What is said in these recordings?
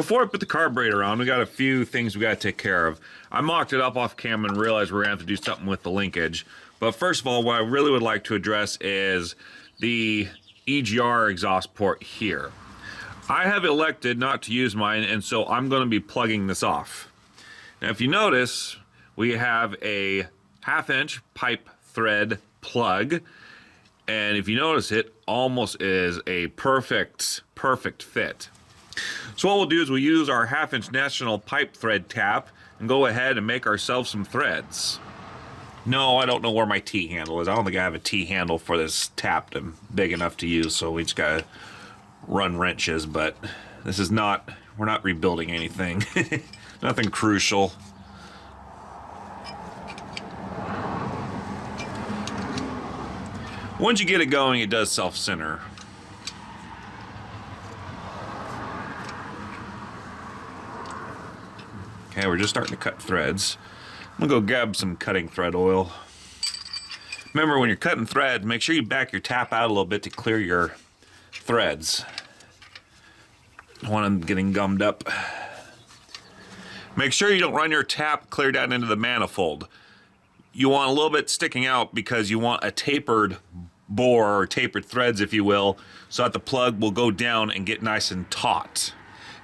Before I put the carburetor on, we got a few things we got to take care of. I mocked it up off camera and realized we're going to have to do something with the linkage. But first of all, what I really would like to address is the EGR exhaust port here. I have elected not to use mine, and so I'm going to be plugging this off. Now, if you notice, we have a 1/2-inch pipe thread plug, and if you notice, it almost is a perfect fit. So what we'll do is we'll use our 1/2-inch national pipe thread tap and go ahead and make ourselves some threads. No, I don't know where my T-handle is. I don't think I have a T-handle for this tap big enough to use, so we just gotta run wrenches, but this is not, we're not rebuilding anything. Nothing crucial. Once you get it going, it does self-center. Okay, we're just starting to cut threads. I'm gonna go grab some cutting thread oil. Remember, when you're cutting thread, make sure you back your tap out a little bit to clear your threads. Don't want them getting gummed up. Make sure you don't run your tap clear down into the manifold. You want a little bit sticking out because you want a tapered bore, or tapered threads, if you will, so that the plug will go down and get nice and taut.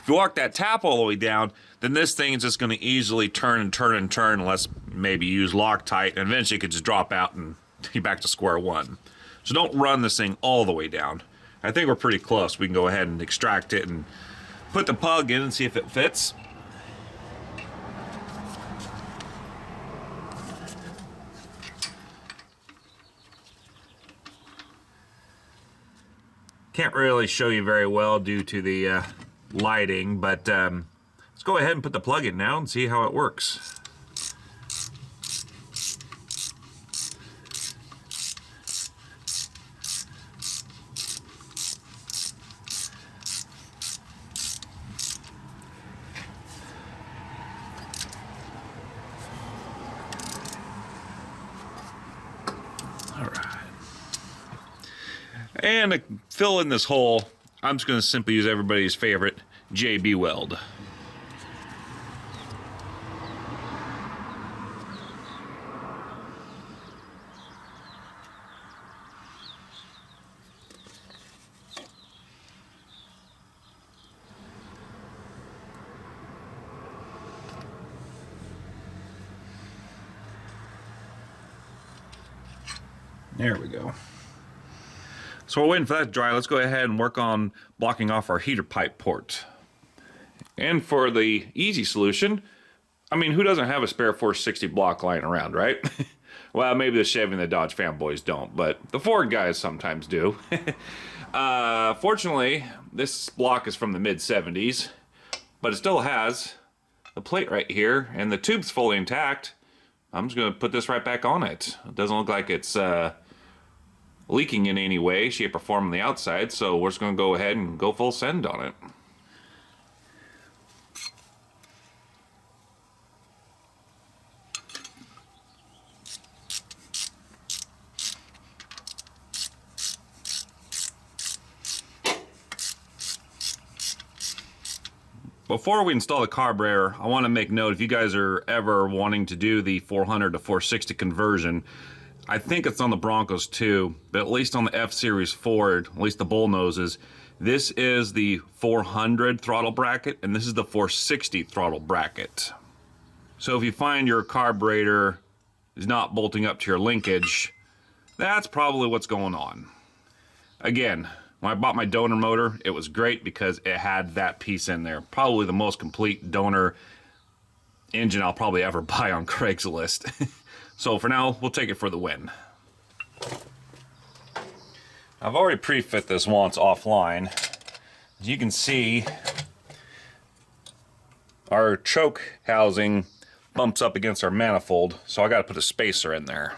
If you walk that tap all the way down, then this thing is just going to easily turn and turn and turn, unless maybe you use Loctite, and eventually it could just drop out and you're back to square one. So don't run this thing all the way down. I think we're pretty close. We can go ahead and extract it and put the plug in and see if it fits. Can't really show you very well due to the lighting, but let's go ahead and put the plug in now and see how it works. All right. And to fill in this hole, I'm just going to simply use everybody's favorite JB weld. There we go. So we're waiting for that to dry. Let's go ahead and work on blocking off our heater pipe port. And for the easy solution, I mean, who doesn't have a spare 460 block lying around, right? Well, maybe the Chevy and the Dodge fanboys don't, but the Ford guys sometimes do. Fortunately, this block is from the mid-70s, but it still has the plate right here, and the tube's fully intact. I'm just going to put this right back on it. It doesn't look like it's leaking in any way, shape, or form on the outside, so we're just going to go ahead and go full send on it. Before we install the carburetor, I want to make note, if you guys are ever wanting to do the 400 to 460 conversion, I think it's on the Broncos too, but at least on the F-Series Ford, at least the bull noses, this is the 400 throttle bracket and this is the 460 throttle bracket. So if you find your carburetor is not bolting up to your linkage, that's probably what's going on. Again, when I bought my donor motor, it was great because it had that piece in there. Probably the most complete donor engine I'll probably ever buy on Craigslist. So for now, we'll take it for the win. I've already pre-fit this once offline. As you can see, our choke housing bumps up against our manifold, so I gotta put a spacer in there.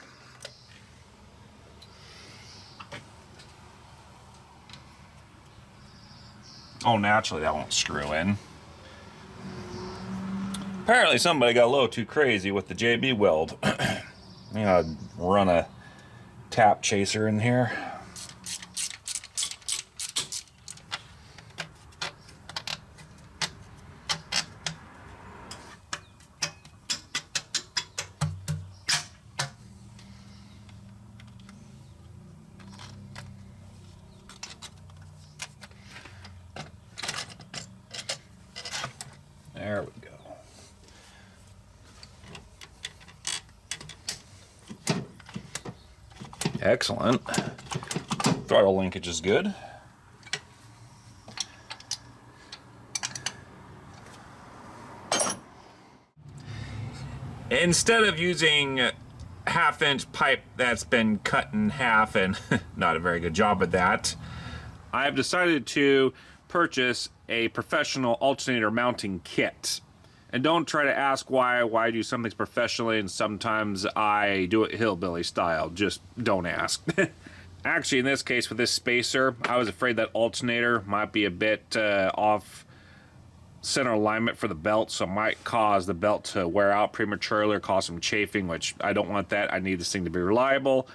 Oh, naturally that won't screw in. Apparently somebody got a little too crazy with the JB weld. You know, run a tap chaser in here. Excellent. Throttle linkage is good. Instead of using half-inch pipe that's been cut in half, and not a very good job at that, I've decided to purchase a professional alternator mounting kit. And don't try to ask why I do some things professionally and sometimes I do it hillbilly style. Just don't ask. Actually, in this case with this spacer, I was afraid that alternator might be a bit off center alignment for the belt, so it might cause the belt to wear out prematurely or cause some chafing, which I don't want that. I need this thing to be reliable.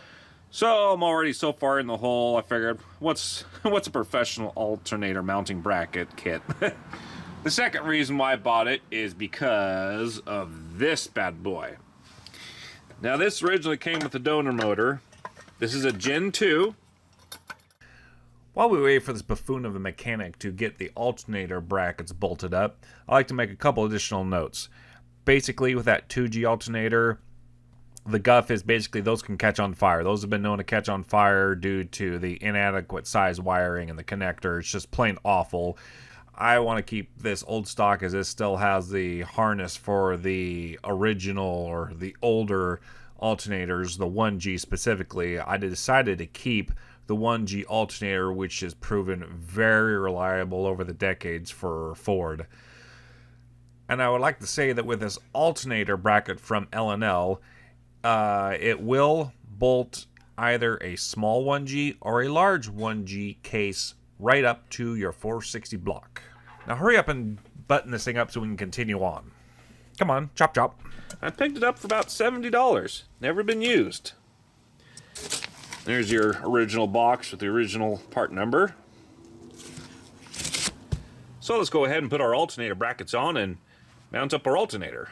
So I'm already so far in the hole, I figured, what's a professional alternator mounting bracket kit? The second reason why I bought it is because of this bad boy. Now this originally came with the donor motor. This is a Gen 2. While we wait for this buffoon of a mechanic to get the alternator brackets bolted up, I like to make a couple additional notes. Basically, with that 2G alternator, the guff is basically those can catch on fire. Those have been known to catch on fire due to the inadequate size wiring and the connector. It's just plain awful. I want to keep this old stock as this still has the harness for the original or the older alternators, the 1G specifically. I decided to keep the 1G alternator, which has proven very reliable over the decades for Ford. And I would like to say that with this alternator bracket from L&L, it will bolt either a small 1G or a large 1G case right up to your 460 block. Now hurry up and button this thing up so we can continue on. Come on, chop chop. I picked it up for about $70. Never been used. There's your original box with the original part number. So let's go ahead and put our alternator brackets on and mount up our alternator.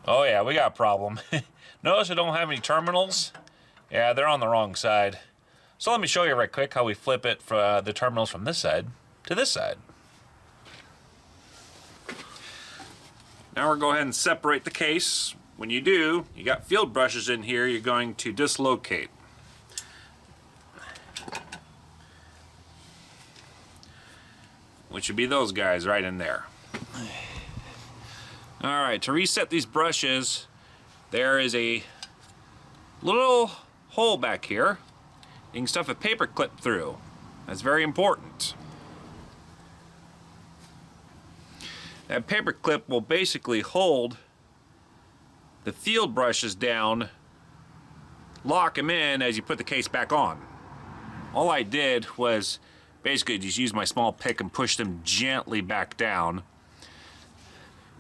Oh yeah, we got a problem. Notice I don't have any terminals. Yeah, they're on the wrong side. So let me show you right quick how we flip it for the terminals from this side to this side. Now we're going to go ahead and separate the case. When you do, you got field brushes in here you're going to dislocate. Which would be those guys right in there. Alright, to reset these brushes, there is a little hole back here. You can stuff a paper clip through. That's very important. That paper clip will basically hold the field brushes down, lock them in as you put the case back on. All I did was basically just use my small pick and push them gently back down.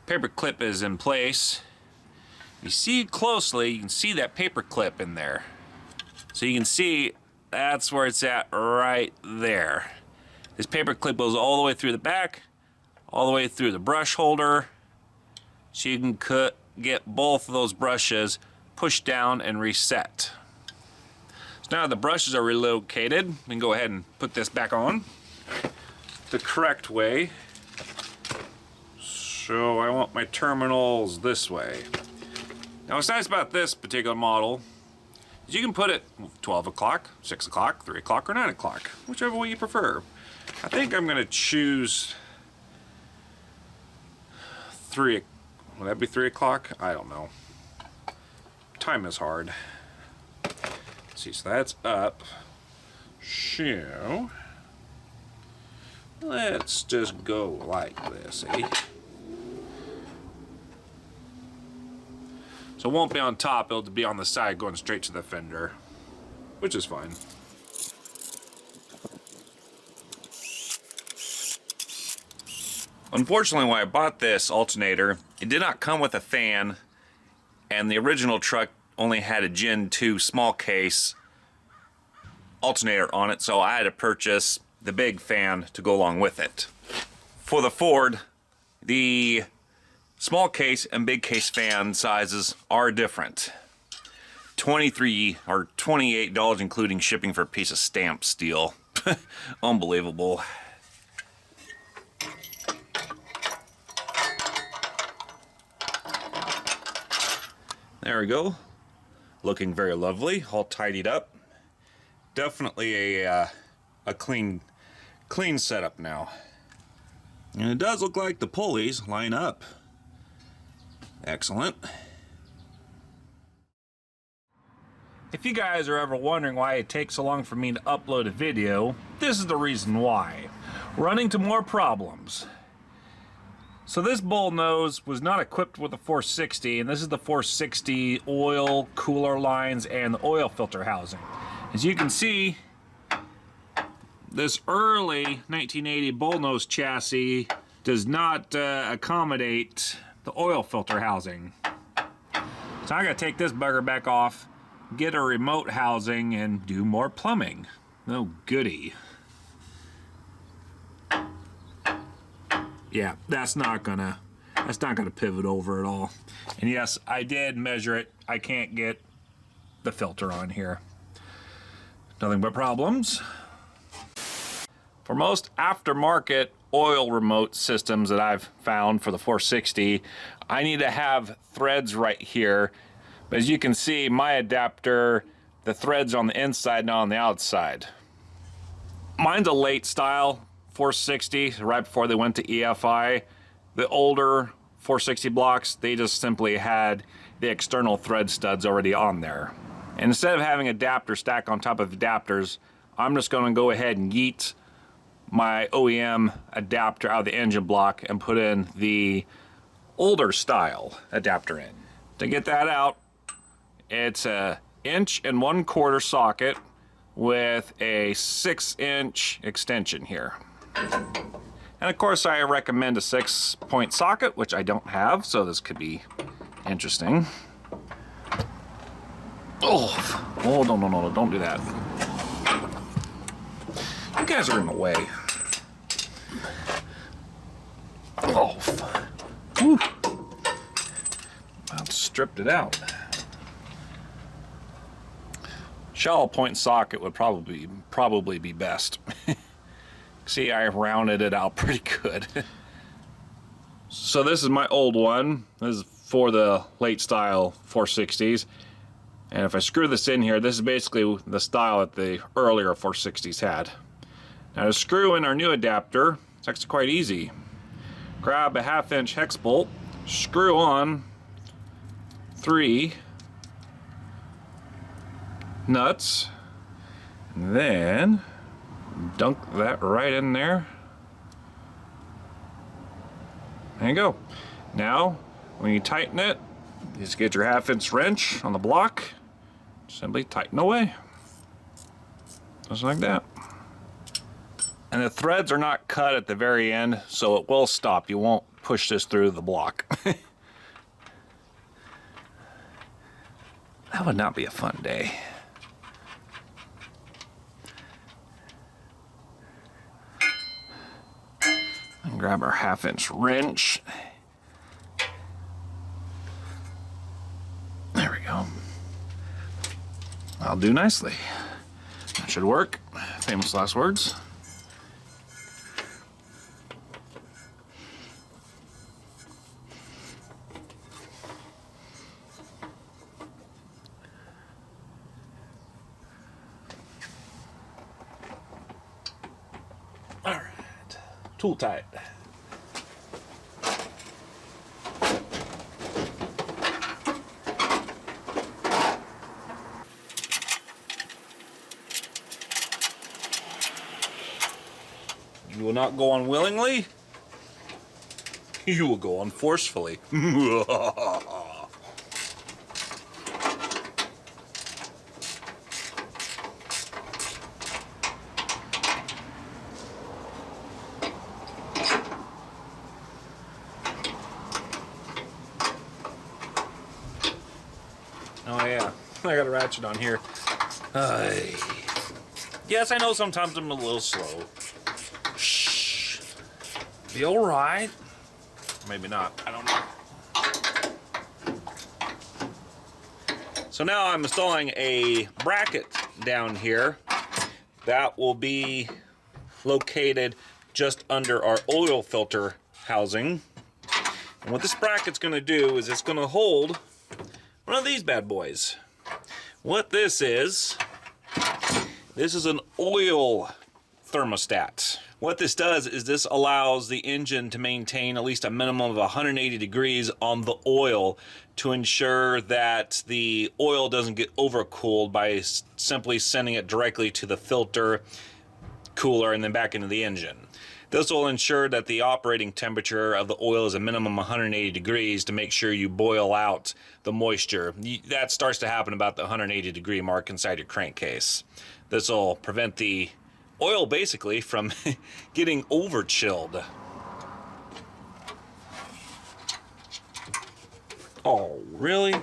Paper clip is in place. If you see closely, you can see that paper clip in there. So you can see that's where it's at right there. This paper clip goes all the way through the back, all the way through the brush holder, so you can get both of those brushes pushed down and reset. So now the brushes are relocated, we can go ahead and put this back on the correct way. So I want my terminals this way. Now what's nice about this particular model is you can put it 12 o'clock, 6 o'clock, 3 o'clock, or 9 o'clock, whichever way you prefer. I think I'm going to choose 3. Will that be 3 o'clock? I don't know. Time is hard. Let's see, so that's up. So let's just go like this, eh? So it won't be on top, it'll be on the side going straight to the fender, which is fine. Unfortunately, when I bought this alternator, it did not come with a fan, and the original truck only had a Gen 2 small case alternator on it, so I had to purchase the big fan to go along with it. For the Ford, the small case and big case fan sizes are different. $23 or $28 including shipping for a piece of stamped steel. Unbelievable. There we go. Looking very lovely, all tidied up. Definitely a clean setup now. And it does look like the pulleys line up. Excellent. If you guys are ever wondering why it takes so long for me to upload a video, this is the reason why. Run into more problems. So this bull nose was not equipped with a 460, and this is the 460 oil cooler lines and the oil filter housing. As you can see, this early 1980 bullnose chassis does not accommodate the oil filter housing. So I gotta take this bugger back off, get a remote housing, and do more plumbing. Oh goody. Yeah, that's not gonna pivot over at all. And yes, I did measure it. I can't get the filter on here. Nothing but problems. For most aftermarket oil remote systems that I've found for the 460, I need to have threads right here. But as you can see, my adapter, the threads are on the inside, not on the outside. Mine's a late style 460, right before they went to EFI. The older 460 blocks, they just simply had the external thread studs already on there. And instead of having adapter stack on top of adapters, I'm just gonna go ahead and yeet my OEM adapter out of the engine block and put in the older style adapter in. To get that out, it's a 1 1/4 inch socket with a 6-inch extension here. And of course I recommend a 6-point socket, which I don't have, so this could be interesting. Oh, no, don't do that. You guys are in the way. Oh, whew. I've stripped it out. Shallow point socket would probably be best. See, I rounded it out pretty good. So this is my old one. This is for the late style 460s. And if I screw this in here, this is basically the style that the earlier 460s had. Now to screw in our new adapter, it's actually quite easy. Grab a 1/2 inch hex bolt, screw on 3 nuts, and then dunk that right in there. There you go. Now, when you tighten it, you just get your 1/2 inch wrench on the block, simply tighten away. Just like that. And the threads are not cut at the very end, so it will stop. You won't push this through the block. That would not be a fun day. And grab our 1/2 inch wrench. There we go. That'll do nicely. That should work. Famous last words. All right, tool tight. You will not go on willingly. You will go on forcefully. Oh yeah, I got a ratchet on here. Yes, I know sometimes I'm a little slow. Shh. Be all right. Maybe not. I don't know. So now I'm installing a bracket down here that will be located just under our oil filter housing. And what this bracket's going to do is it's going to hold one of these bad boys. What this is an oil thermostat. What this does is this allows the engine to maintain at least a minimum of 180 degrees on the oil to ensure that the oil doesn't get overcooled by simply sending it directly to the filter, cooler, and then back into the engine. This will ensure that the operating temperature of the oil is a minimum 180 degrees to make sure you boil out the moisture. That starts to happen about the 180 degree mark inside your crankcase. This will prevent the oil basically from getting over chilled. Oh, really?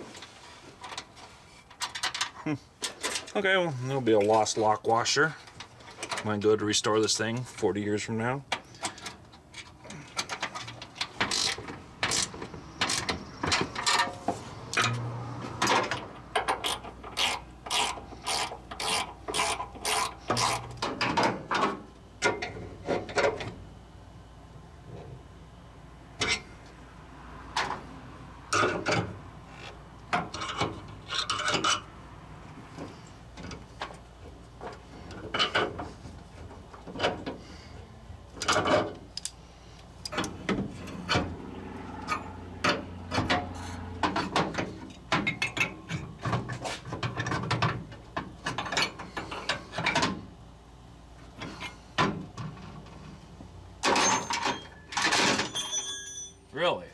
Okay, well, there'll be a lost lock washer. Might go to restore this thing 40 years from now. Really?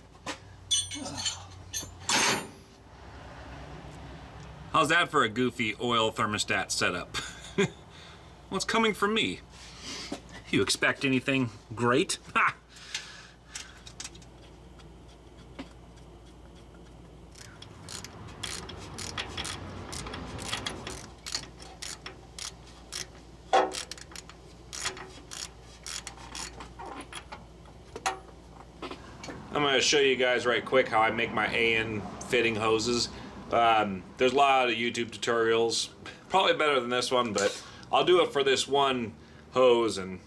How's that for a goofy oil thermostat setup? What's coming from me? You expect anything great? Ha! I'm going to show you guys right quick how I make my AN fitting hoses. There's a lot of YouTube tutorials, probably better than this one, but I'll do it for this one hose and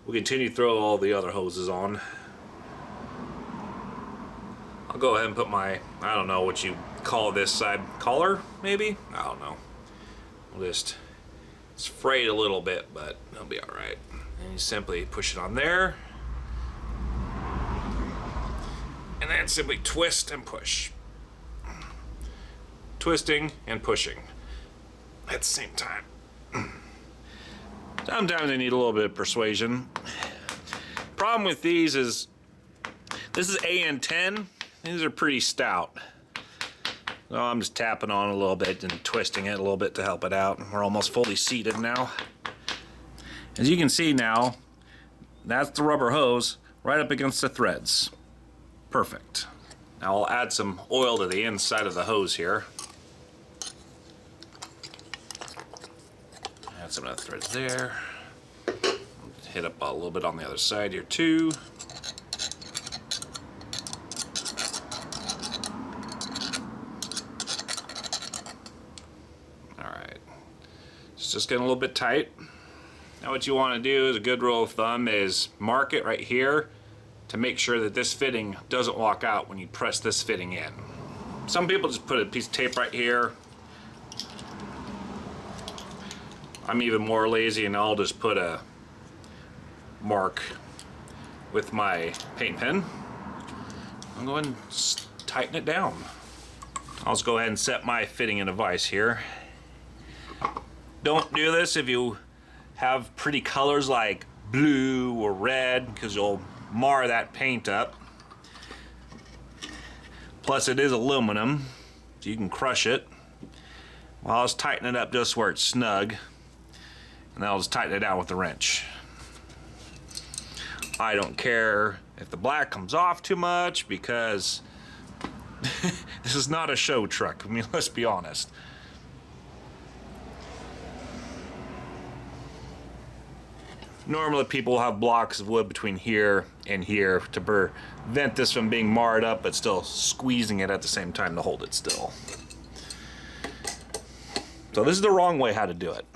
we'll continue to throw all the other hoses on. I'll go ahead and put my, I don't know what you call this side, collar maybe? I don't know. We'll just spray it a little bit, but it'll be alright. And you simply push it on there. And then simply twist and push. Twisting and pushing at the same time. Sometimes they need a little bit of persuasion. Problem with these is, this is AN10. These are pretty stout. So I'm just tapping on a little bit and twisting it a little bit to help it out. We're almost fully seated now. As you can see now, that's the rubber hose right up against the threads. Perfect. Now I'll add some oil to the inside of the hose here. Add some of the threads there. Hit up a little bit on the other side here too. Alright. It's just getting a little bit tight. Now what you want to do, is a good rule of thumb, is mark it right here to make sure that this fitting doesn't walk out when you press this fitting in. Some people just put a piece of tape right here. I'm even more lazy and I'll just put a mark with my paint pen. I'm going to tighten it down. I'll just go ahead and set my fitting in a vise here. Don't do this if you have pretty colors like blue or red, because you'll mar that paint up. Plus it is aluminum, so you can crush it. Well, I'll just tighten it up just where it's snug, and then I'll just tighten it down with the wrench. I don't care if the black comes off too much, because this is not a show truck. I mean, let's be honest. Normally people will have blocks of wood between here and here to prevent this from being marred up, but still squeezing it at the same time to hold it still. So this is the wrong way how to do it.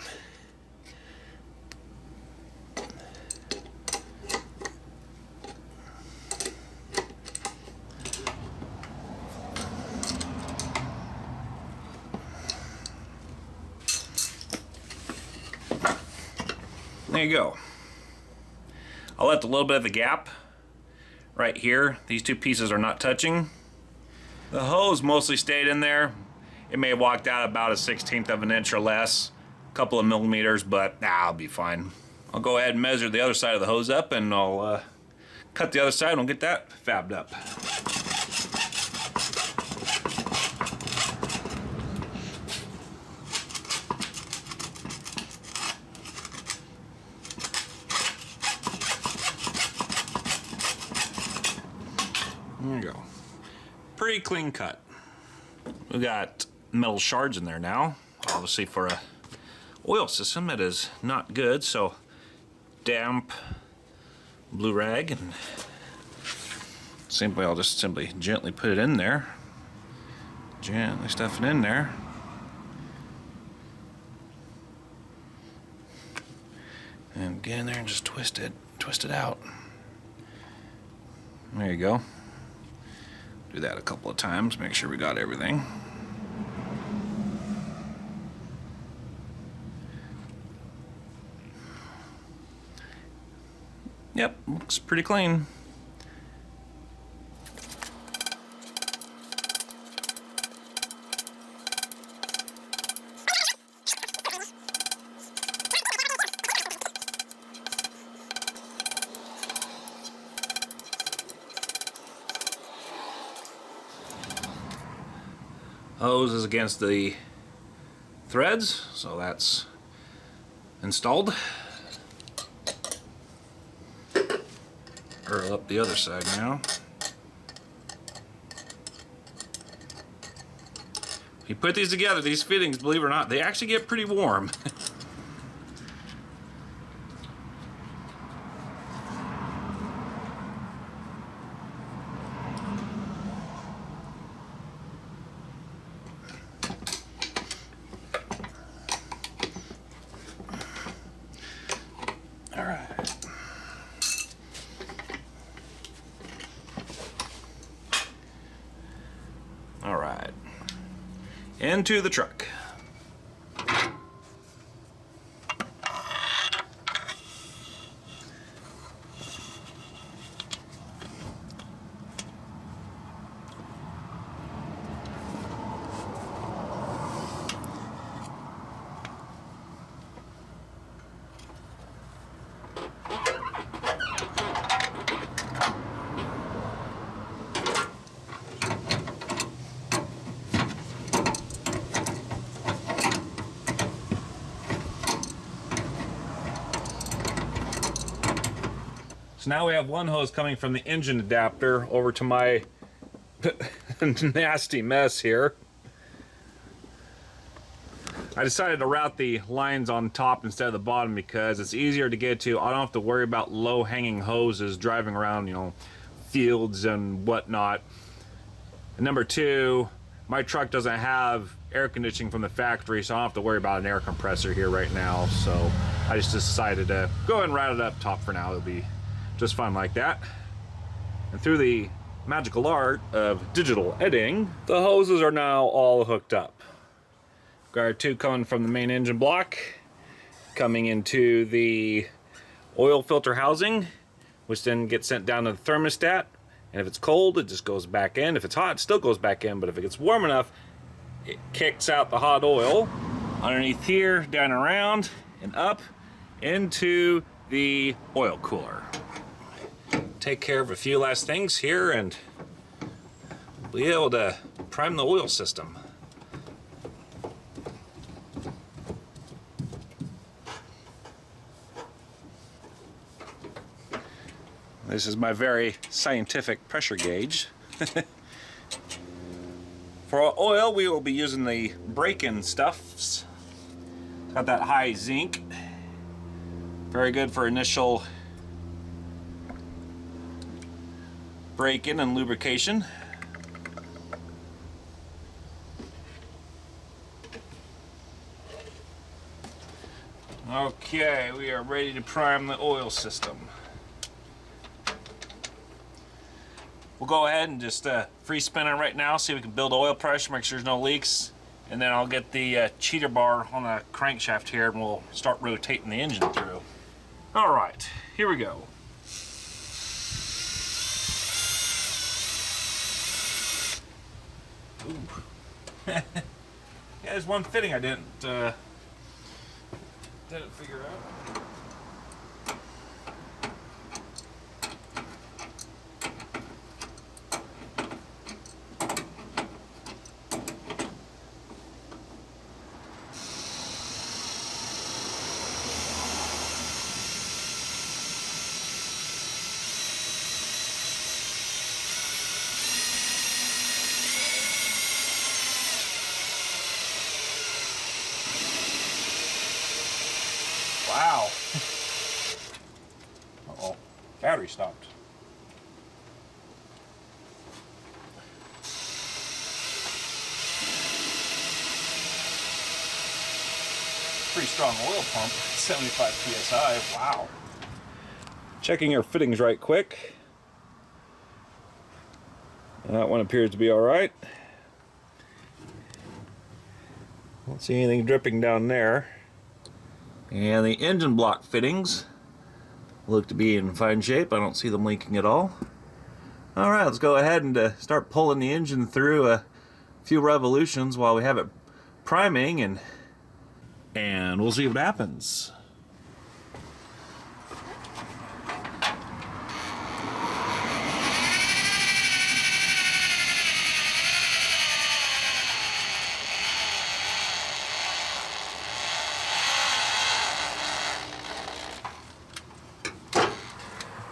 There you go. I left a little bit of a gap right here. These two pieces are not touching. The hose mostly stayed in there. It may have walked out about 1/16 of an inch or less, a couple of millimeters, but I'll be fine. I'll go ahead and measure the other side of the hose up, and I'll cut the other side and we'll get that fabbed up. There you go. Pretty clean cut. We got metal shards in there now. Obviously for a oil system it is not good, so damp blue rag, and simply I'll just simply gently put it in there. Gently stuff it in there. And get in there and just twist it out. There you go. Do that a couple of times, make sure we got everything. Yep, looks pretty clean. Hose is against the threads, so that's installed. Curl up the other side now. You put these together, these fittings, believe it or not, they actually get pretty warm. All right, into the truck. So now we have one hose coming from the engine adapter over to my nasty mess here. I decided to route the lines on top instead of the bottom because it's easier to get to. I don't have to worry about low-hanging hoses driving around, you know, fields and whatnot. And number two, my truck doesn't have air conditioning from the factory, so I don't have to worry about an air compressor here right now. So I just decided to go ahead and route it up top for now. It'll be just fine like that. And through the magical art of digital editing, the hoses are now all hooked up. Got our two coming from the main engine block, coming into the oil filter housing, which then gets sent down to the thermostat. And if it's cold, it just goes back in. If it's hot, it still goes back in. But if it gets warm enough, it kicks out the hot oil underneath here, down around, and up into the oil cooler. Take care of a few last things here and be able to prime the oil system. This is my very scientific pressure gauge. For our oil, we will be using the break-in stuffs. Got that high zinc. Very good for initial break-in and lubrication. Okay, we are ready to prime the oil system. We'll go ahead and just free spin it right now, see if we can build oil pressure, make sure there's no leaks, and then I'll get the cheater bar on the crankshaft here and we'll start rotating the engine through. All right, here we go. Ooh. Yeah, there's one fitting I didn't figure out. Wow. Uh-oh. Battery stopped. Pretty strong oil pump, 75 psi. Wow. Checking our fittings right quick. That one appears to be all right. Don't see anything dripping down there. And the engine block fittings look to be in fine shape. I don't see them leaking at all. All right, let's go ahead and start pulling the engine through a few revolutions while we have it priming, and we'll see what happens.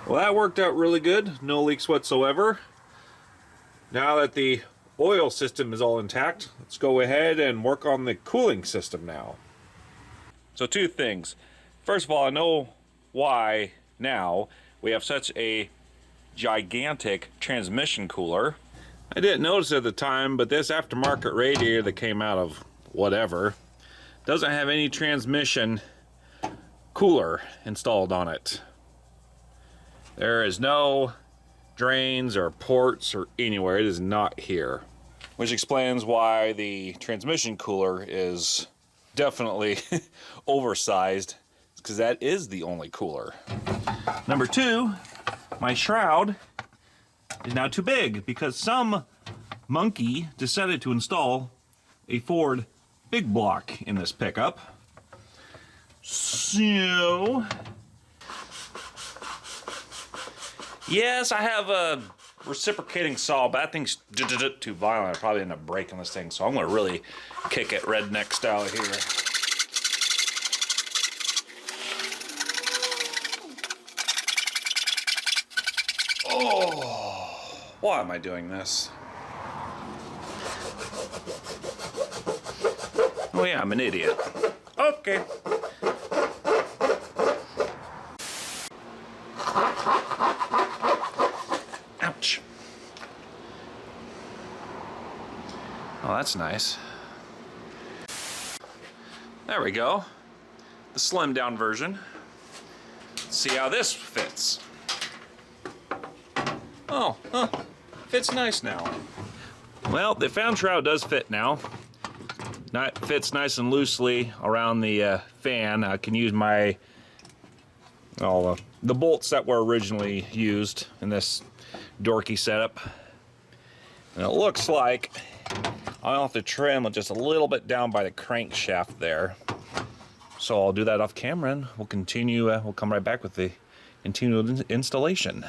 Well, that worked out really good. No leaks whatsoever. Now that the oil system is all intact, let's go ahead and work on the cooling system now. So two things. First of all, I know why now we have such a gigantic transmission cooler. I didn't notice at the time, but this aftermarket radiator that came out of whatever doesn't have any transmission cooler installed on it. There is no drains or ports or anywhere. It is not here. Which explains why the transmission cooler is definitely oversized, because that is the only cooler. Number two, my shroud is now too big because some monkey decided to install a Ford big block in this pickup. So yes, I have a reciprocating saw, but that thing's too violent. I probably end up breaking this thing, so I'm going to really kick it redneck style here. Oh, why am I doing this? Oh yeah, I'm an idiot. Okay. Ouch. Oh, that's nice. There we go. The slimmed down version. Let's see how this fits. Oh, fits nice now. Well, the fan shroud does fit now. Fits nice and loosely around the fan. I can use my the bolts that were originally used in this dorky setup. And it looks like I'll have to trim it just a little bit down by the crankshaft there. So I'll do that off camera and we'll continue, we'll come right back with the continued installation.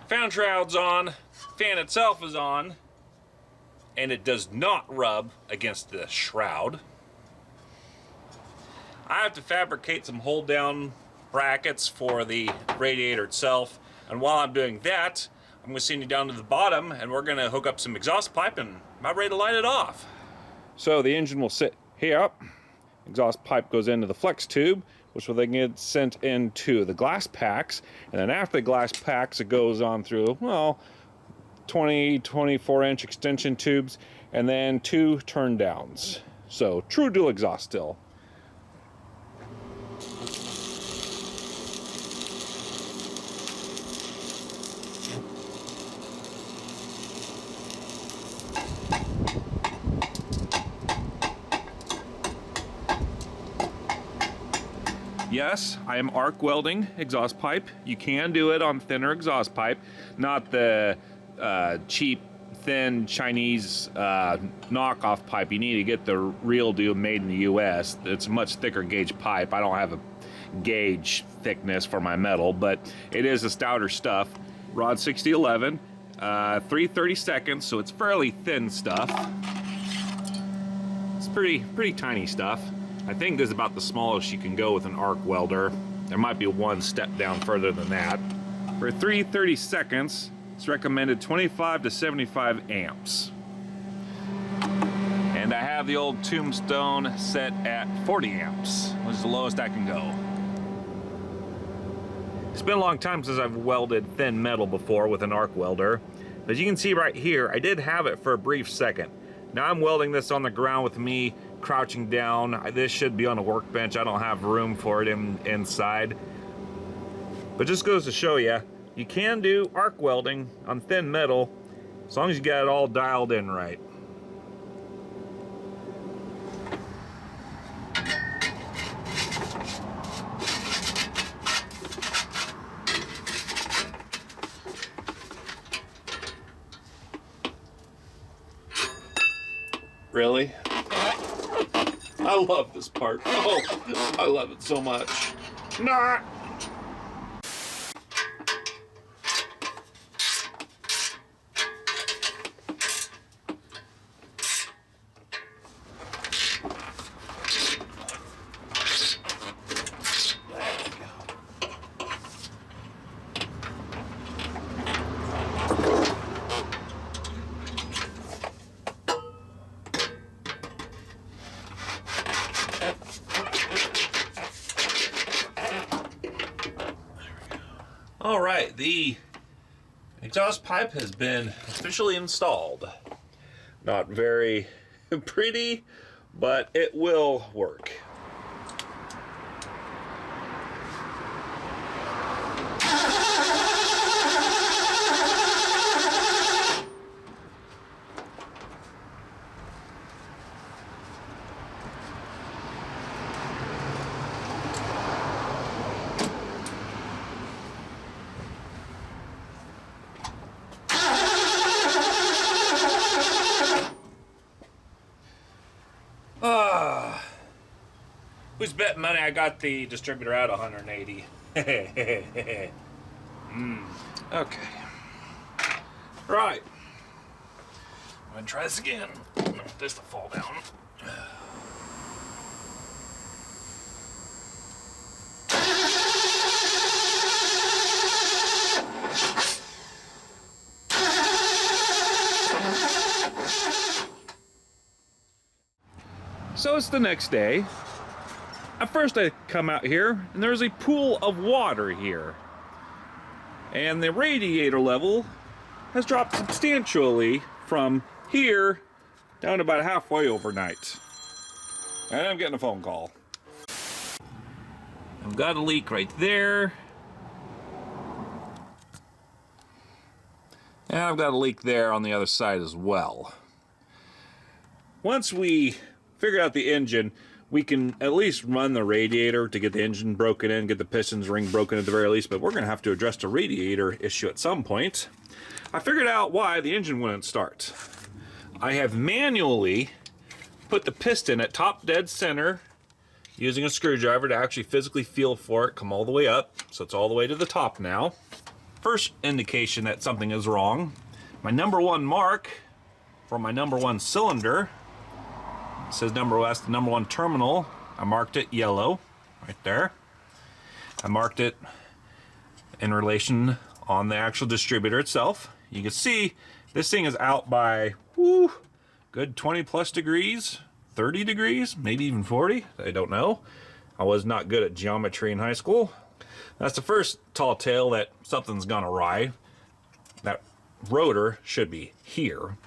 Fan shroud's on, fan itself is on, and it does not rub against the shroud. I have to fabricate some hold down brackets for the radiator itself, and while I'm doing that, I'm going to send you down to the bottom and we're going to hook up some exhaust pipe and I'm about ready to light it off. So the engine will sit here, exhaust pipe goes into the flex tube, which will then get sent into the glass packs, and then after the glass packs it goes on through, well, 24 inch extension tubes and then 2 turn downs. So true dual exhaust still. Yes, I am arc welding exhaust pipe. You can do it on thinner exhaust pipe, not the cheap, thin Chinese knockoff pipe. You need to get the real deal made in the US. It's a much thicker gauge pipe. I don't have a gauge thickness for my metal, but it is a stouter stuff. Rod 6011, 3/32, so it's fairly thin stuff. It's pretty tiny stuff. I think this is about the smallest you can go with an arc welder. There might be one step down further than that. For 3/32, it's recommended 25 to 75 amps. And I have the old Tombstone set at 40 amps, which is the lowest I can go. It's been a long time since I've welded thin metal before with an arc welder. As you can see right here, I did have it for a brief second. Now I'm welding this on the ground with me crouching down. This should be on a workbench. I don't have room for it inside. But just goes to show you, you can do arc welding on thin metal as long as you got it all dialed in right. Really? I love this part. Oh, I love it so much. Nah. All right, the exhaust pipe has been officially installed. Not very pretty, but it will work. Who's betting money I got the distributor at 180? Okay. Right. I'm gonna try this again. I don't want this to fall down. So it's the next day. At first I come out here and there's a pool of water here. And the radiator level has dropped substantially from here down to about halfway overnight. And I'm getting a phone call. I've got a leak right there. And I've got a leak there on the other side as well. Once we figure out the engine, we can at least run the radiator to get the engine broken in, get the pistons ring broken at the very least, but we're gonna have to address the radiator issue at some point. I figured out why the engine wouldn't start. I have manually put the piston at top dead center using a screwdriver to actually physically feel for it come all the way up, so it's all the way to the top now. First indication that something is wrong, my number one mark for my number one cylinder, it says that's the number one terminal. I marked it yellow, right there. I marked it in relation on the actual distributor itself. You can see this thing is out by, good 20 plus degrees, 30 degrees, maybe even 40, I don't know. I was not good at geometry in high school. That's the first tall tale that something's gone awry. That rotor should be here.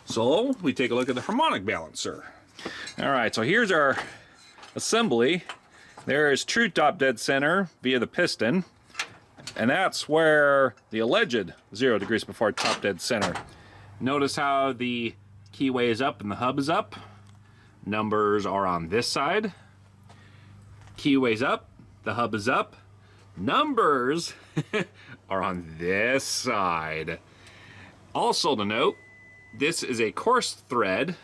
So we take a look at the harmonic balancer. All right, so here's our assembly. There is true top dead center via the piston, and that's where the alleged 0 degrees before top dead center. Notice how the keyway is up and the hub is up. Numbers are on this side. Keyway's up, the hub is up. Numbers are on this side. Also to note, this is a coarse thread,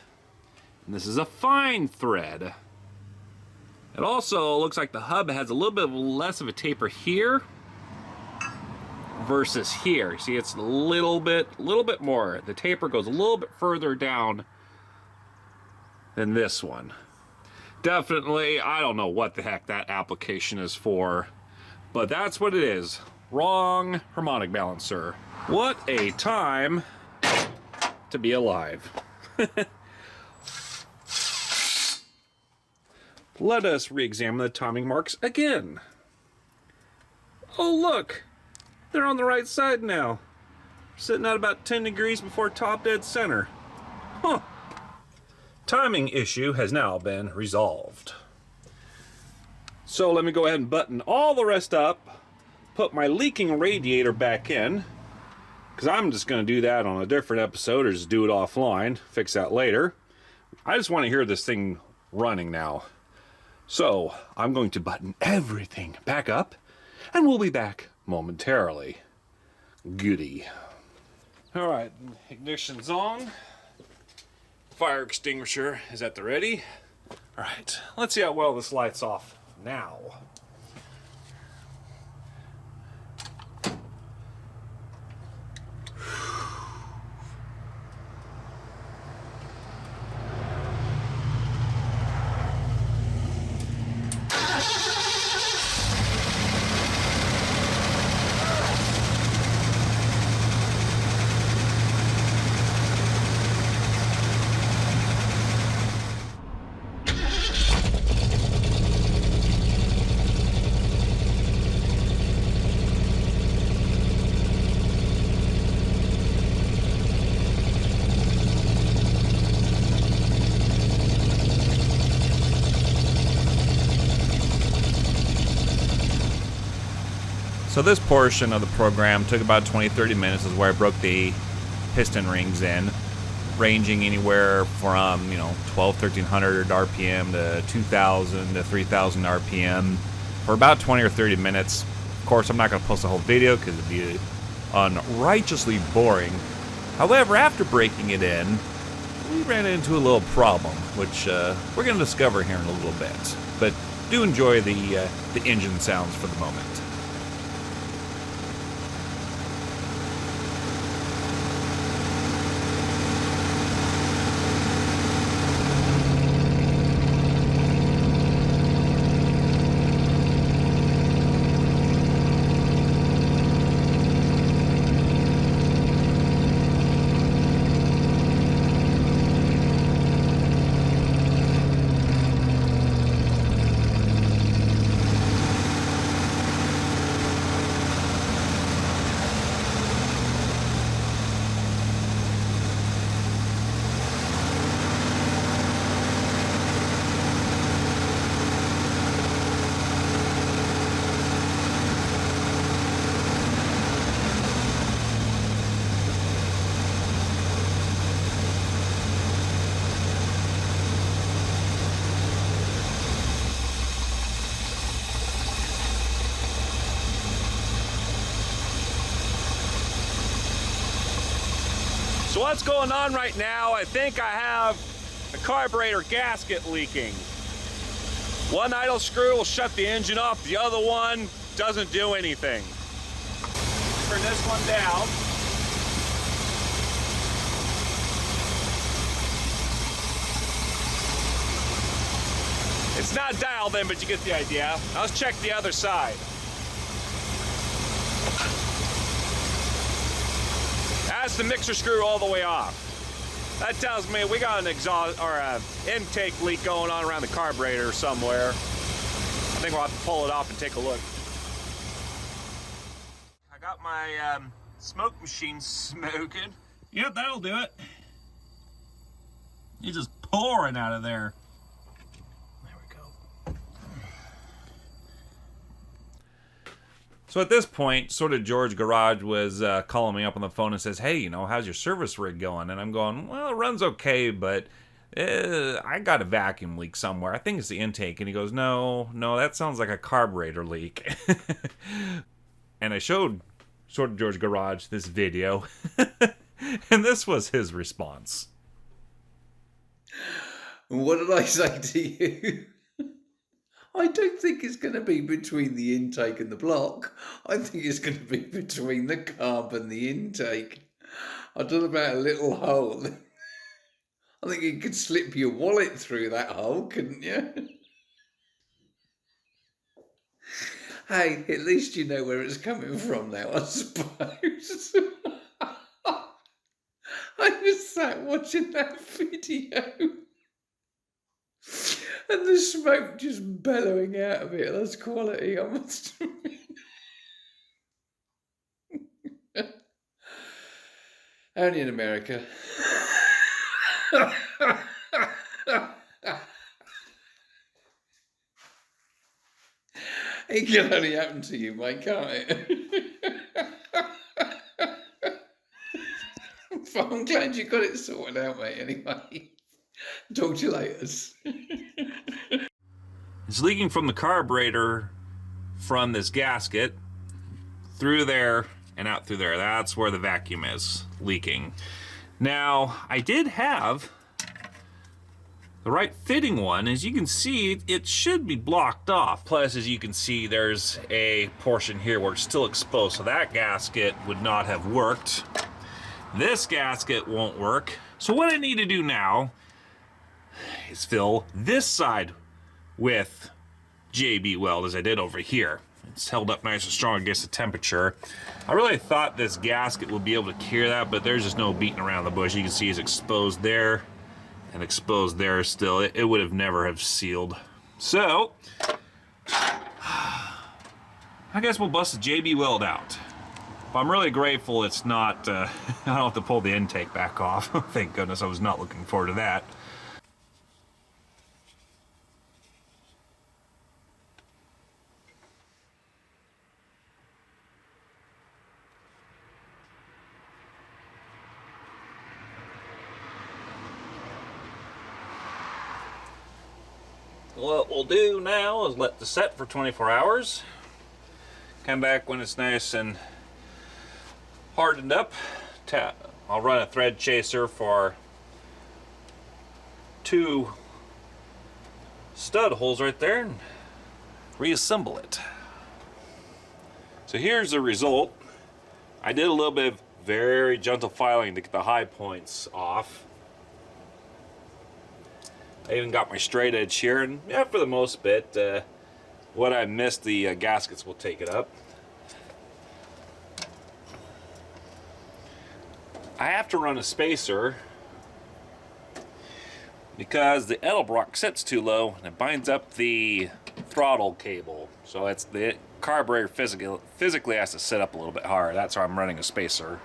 and this is a fine thread. It also looks like the hub has a little bit less of a taper here versus here. See, it's a little bit more. The taper goes a little bit further down than this one. Definitely, I don't know what the heck that application is for, but that's what it is. Wrong harmonic balancer. What a time to be alive. Let us re-examine the timing marks again. Oh look, they're on the right side now. Sitting at about 10 degrees before top dead center. Huh. Timing issue has now been resolved. So let me go ahead and button all the rest up, put my leaking radiator back in, because I'm just going to do that on a different episode, or just do it offline, fix that later. I just want to hear this thing running now. So I'm going to button everything back up, and we'll be back momentarily. Goody. All right, ignition's on. Fire extinguisher is at the ready. All right, let's see how well this lights off now. So this portion of the program took about 20-30 minutes. Is where I broke the piston rings in, ranging anywhere from 1300 RPM to 2000 to 3000 RPM for about 20 or 30 minutes. Of course, I'm not going to post the whole video because it'd be unrighteously boring. However, after breaking it in, we ran into a little problem, which we're going to discover here in a little bit. But do enjoy the engine sounds for the moment. So what's going on right now? I think I have a carburetor gasket leaking. One idle screw will shut the engine off, the other one doesn't do anything. Turn this one down. It's not dialed in, but you get the idea. Now let's check the other side. That's the mixer screw all the way off. That tells me we got an exhaust or an intake leak going on around the carburetor somewhere. I think we'll have to pull it off and take a look. I got my smoke machine smoking. Yep, that'll do it. It's just pouring out of there. There we go. So at this point, sort of George Garage was calling me up on the phone and says, hey, you know, how's your service rig going? And I'm going, well, it runs okay, but I got a vacuum leak somewhere. I think it's the intake. And he goes, no, that sounds like a carburetor leak. And I showed sort of George Garage this video. And this was his response. What did I say to you? I don't think it's going to be between the intake and the block. I think it's going to be between the carb and the intake. I don't know about a little hole. I think you could slip your wallet through that hole, couldn't you? Hey, at least you know where it's coming from now, I suppose. I just sat watching that video. And the smoke just bellowing out of it. That's quality, I must admit. Only in America. It can only happen to you, mate, can't it? But I'm glad you got it sorted out, mate, anyway. Talk to you later. It's leaking from the carburetor from this gasket through there and out through there. That's where the vacuum is leaking. Now, I did have the right fitting one. As you can see, it should be blocked off. Plus, as you can see, there's a portion here where it's still exposed, so that gasket would not have worked. This gasket won't work. So what I need to do now is fill this side with JB weld as I did over here. It's held up nice and strong against the temperature. I really thought this gasket would be able to carry that, but there's just no beating around the bush. You can see it's exposed there and exposed there still. It would have never have sealed. So, I guess we'll bust the JB weld out. But I'm really grateful it's not, I don't have to pull the intake back off. Thank goodness, I was not looking forward to that. What we'll do now is let this set for 24 hours. Come back when it's nice and hardened up. I'll run a thread chaser for 2 stud holes right there and reassemble it. So here's the result. I did a little bit of very gentle filing to get the high points off. I even got my straight edge here, and yeah, for the most bit, what I missed, the gaskets will take it up. I have to run a spacer because the Edelbrock sits too low and it binds up the throttle cable. So it's the carburetor physically has to sit up a little bit higher. That's why I'm running a spacer.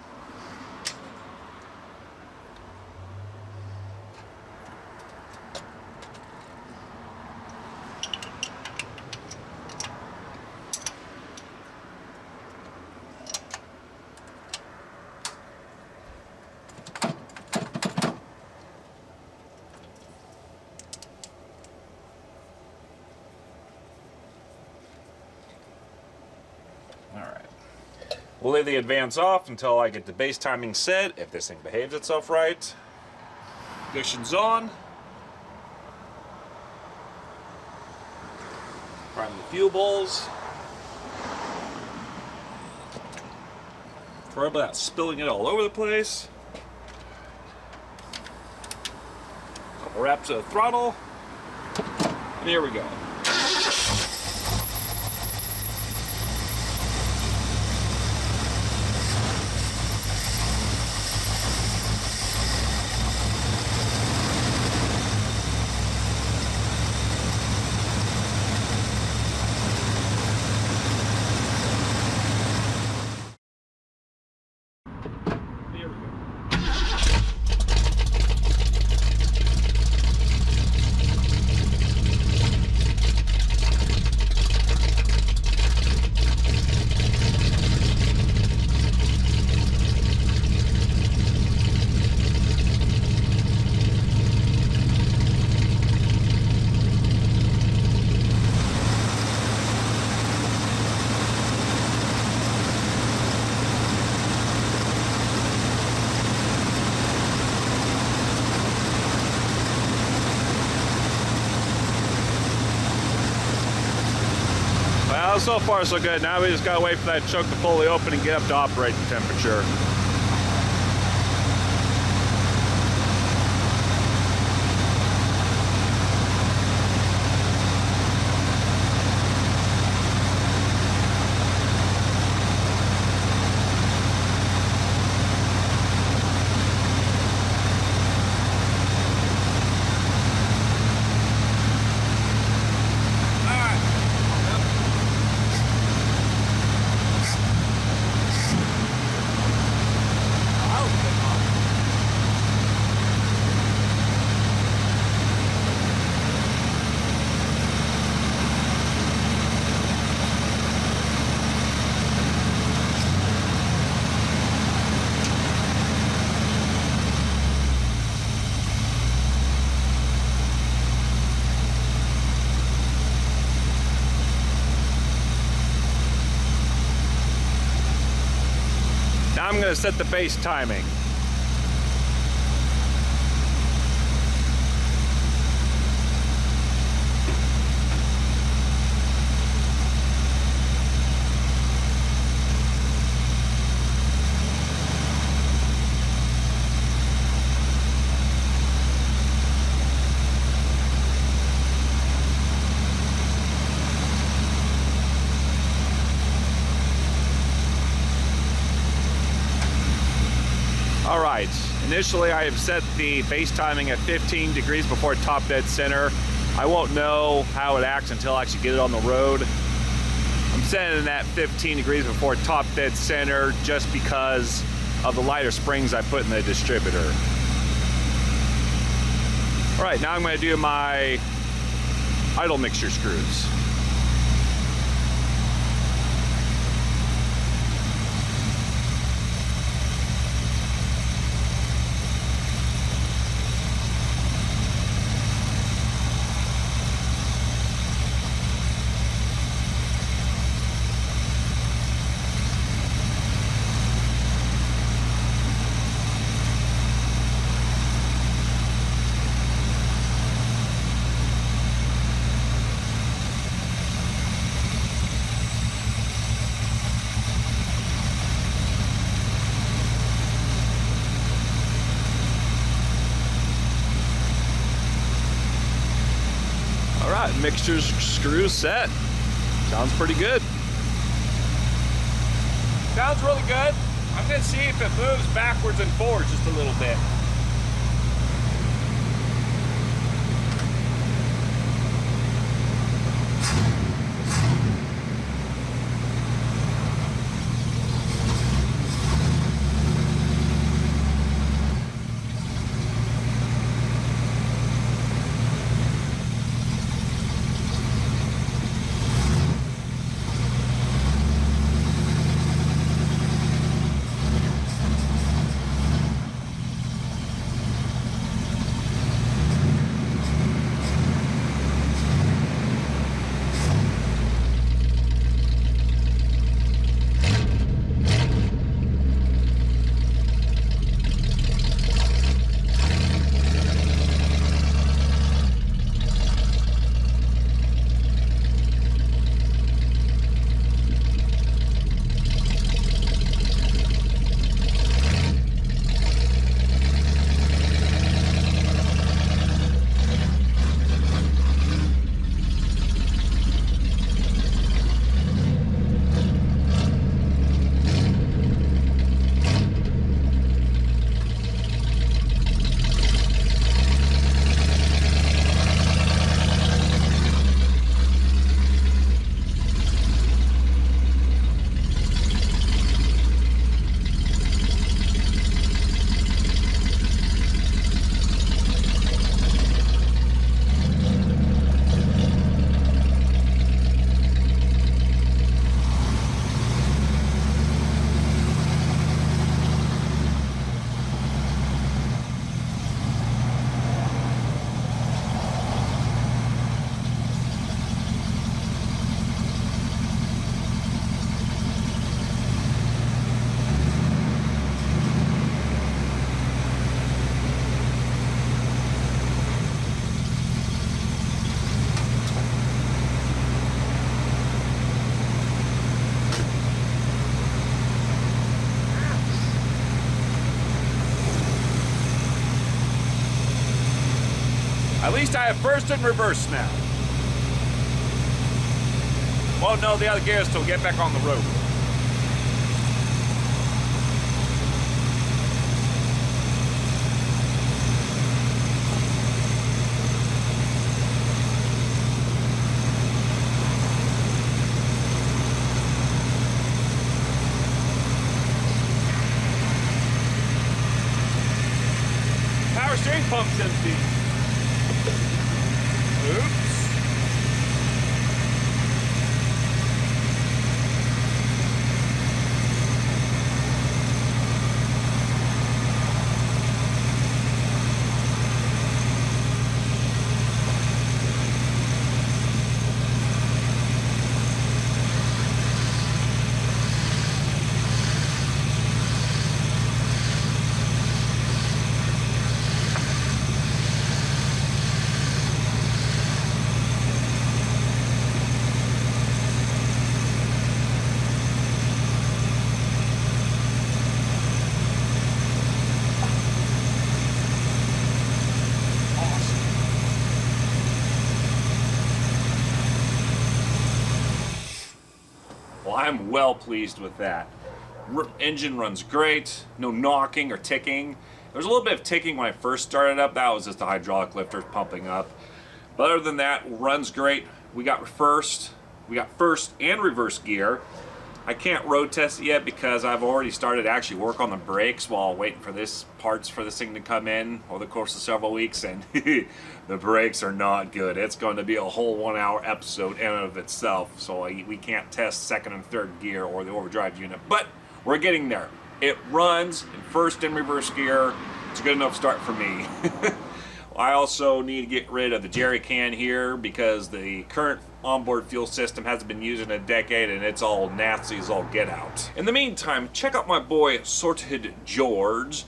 We'll leave the advance off until I get the base timing set, if this thing behaves itself right. Ignition's on. Prime the fuel bowls. Sorry about spilling it all over the place. Couple wraps of throttle. And here we go. Well, so far so good. Now we just gotta wait for that choke to fully open and get up to operating temperature. Now I'm going to set the base timing. All right, initially I have set the base timing at 15 degrees before top dead center. I won't know how it acts until I actually get it on the road. I'm setting it at 15 degrees before top dead center just because of the lighter springs I put in the distributor. All right, now I'm going to do my idle mixture screws. Mixture screws set. Sounds pretty good. Sounds really good. I'm gonna see if it moves backwards and forwards just a little bit. try it first and reverse now. Well, no, the other gears till get back on the road. Power steering pump's empty. Oops. Well, I'm well pleased with that. Engine runs great, no knocking or ticking. There was a little bit of ticking when I first started up. That was just the hydraulic lifters pumping up. But other than that, runs great. We got first and reverse gear. I can't road test it yet because I've already started to actually work on the brakes while waiting for parts for this thing to come in over the course of several weeks, and the brakes are not good. It's going to be a whole 1 hour episode in and of itself, so we can't test second and third gear or the overdrive unit, but we're getting there. It runs in first and reverse gear. It's a good enough start for me. I also need to get rid of the jerry can here because the current onboard fuel system hasn't been used in a decade and it's all nasty as all get out. In the meantime, check out my boy Sorted George.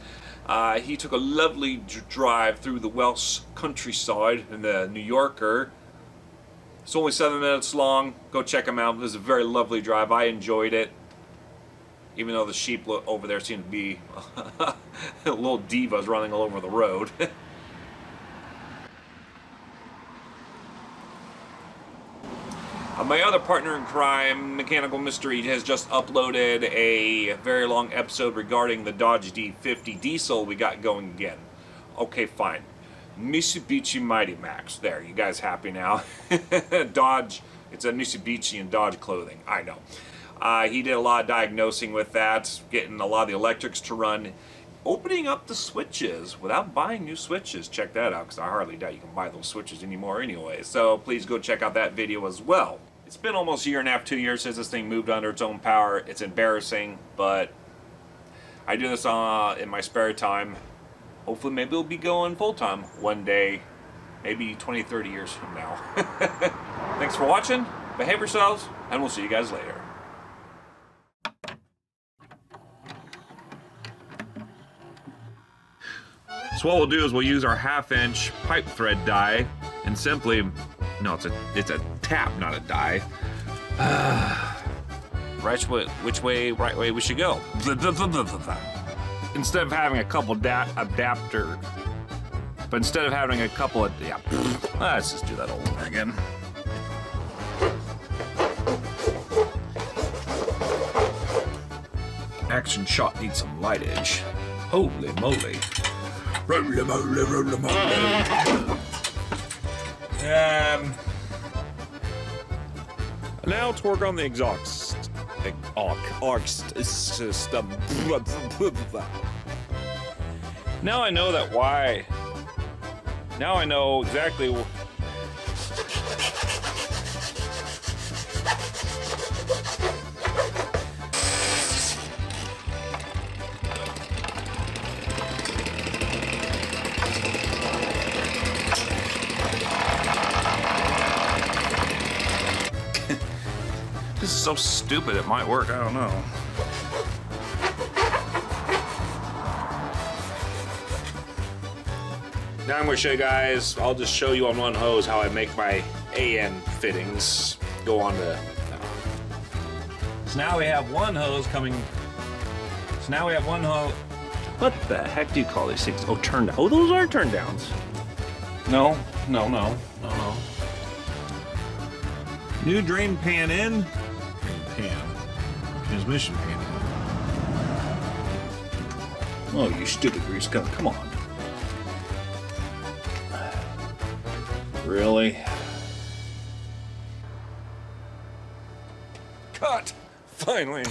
He took a lovely drive through the Welsh countryside in the New Yorker. It's only 7 minutes long. Go check him out. It was a very lovely drive. I enjoyed it. Even though the sheep over there seem to be little divas running all over the road. My other partner in crime, Mechanical Mystery, has just uploaded a very long episode regarding the Dodge D50 diesel we got going again. Okay, fine. Mitsubishi Mighty Max. There, you guys happy now? Dodge, it's a Mitsubishi and Dodge clothing, I know. He did a lot of diagnosing with that, getting a lot of the electrics to run, opening up the switches without buying new switches. Check that out, because I hardly doubt you can buy those switches anymore anyway. So please go check out that video as well. It's been almost a year and a half, 2 years since this thing moved under its own power. It's embarrassing, but I do this in my spare time. Hopefully maybe it'll be going full-time one day, maybe 20, 30 years from now. Thanks for watching, behave yourselves, and we'll see you guys later. So what we'll do is we'll use our 1/2-inch pipe thread die and simply, no, it's a tap, not a die. Which way, right way we should go. Instead of having a couple adapter, but instead of having a couple of, yeah, let's just do that all over again. Action shot needs some lightage. Holy moly. Roly moly, roly moly. Now to work on the exhaust system. Now I know that why. Now I know exactly. This is so stupid, it might work, I don't know. Now I'm going to show you guys, I'll just show you on one hose how I make my AN fittings go on the... So now we have one hose coming... So now we have one hose... What the heck do you call these things? Oh, turn down. Oh, those are turn downs. No, no, no, no, no. New drain pan in. Drain pan. Transmission pan in. Oh, you stupid grease gun. Come on. Really? Cut! Finally.